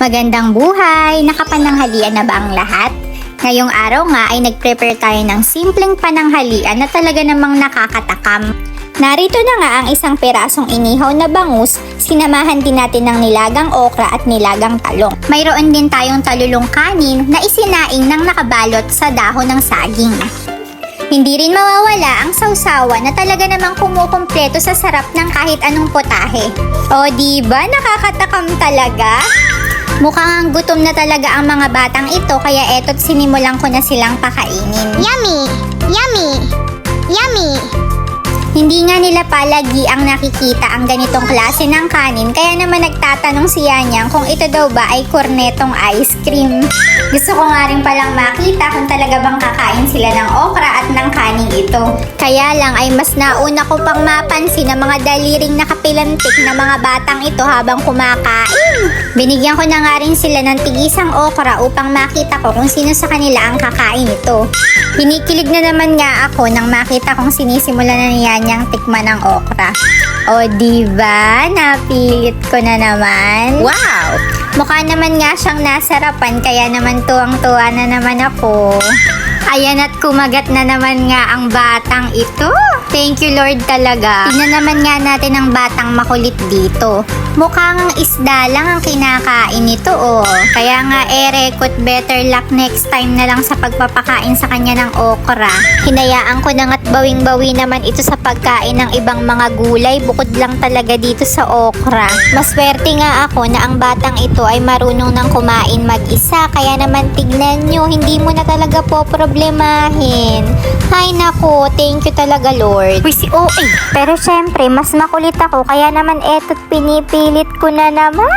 Magandang buhay! Nakapananghalian na ba ang lahat? Ngayong araw nga ay nag-prepare tayo ng simpleng pananghalian na talaga namang nakakatakam. Narito na nga ang isang pirasong inihaw na bangus, sinamahan din natin ng nilagang okra at nilagang talong. Mayroon din tayong talulong kanin na isinaing ng nakabalot sa dahon ng saging. Hindi rin mawawala ang sausawan na talaga namang kumukumpleto sa sarap ng kahit anong potahe. O diba nakakatakam talaga? Mukhang ang gutom na talaga ang mga batang ito kaya eto't sinimulan ko na silang pakainin. Yummy! Yummy! Yummy! Hindi nga nila palagi ang nakikita ang ganitong klase ng kanin kaya naman nagtatanong si Yanyang kung ito daw ba ay kornetong ice cream. Gusto ko nga rin palang makita kung talaga bang kakain sila ng okra at ng kaning ito. Kaya lang ay mas nauna ko pang mapansin ang mga daliring nakapilantik na mga batang ito habang kumakain. Binigyan ko na nga rin sila ng tigisang okra upang makita ko kung sino sa kanila ang kakain ito. Kinikilig na naman nga ako nang makita kong sinisimula na ni Yanyang tikman ng okra. O diba? Napilit ko na naman. Wow! Mukha naman nga siyang nasarapan kaya naman tuwang-tuwa na naman ako. Ayan at kumagat na naman nga ang batang ito. Thank you Lord talaga. Tignan naman nga natin ang batang makulit dito. Mukhang isda lang ang kinakain nito oh. Kaya nga rekot better luck next time na lang sa pagpapakain sa kanya ng okra. Hinayaan ko na nga't bawing-bawi naman ito sa pagkain ng ibang mga gulay bukod lang talaga dito sa okra. Maswerte nga ako na ang batang ito ay marunong nang kumain mag-isa. Kaya naman tignan nyo, hindi mo na talaga po problemahin. Hay nako, thank you talaga Lord. Uy si OA. Pero syempre, mas makulit ako kaya naman eto't pinipilit ko na naman.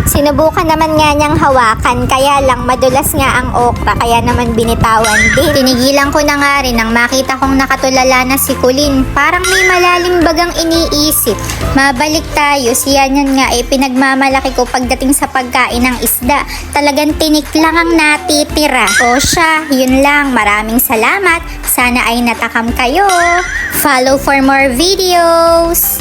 Sinubukan naman nga niyang hawakan kaya lang madulas nga ang okra kaya naman binitawan din. Tinigilan ko na nga rin nang makita kong nakatulala na si Kulin. Parang may malalim bagang iniisip. Mabalik tayo, siya niyan nga pinagmamalaki ko pagdating sa pagkain ng isda. Talagang tinik lang ang natitira. O siya, yun lang. Maraming salamat. Sana ay natakam kayo. Follow for more videos.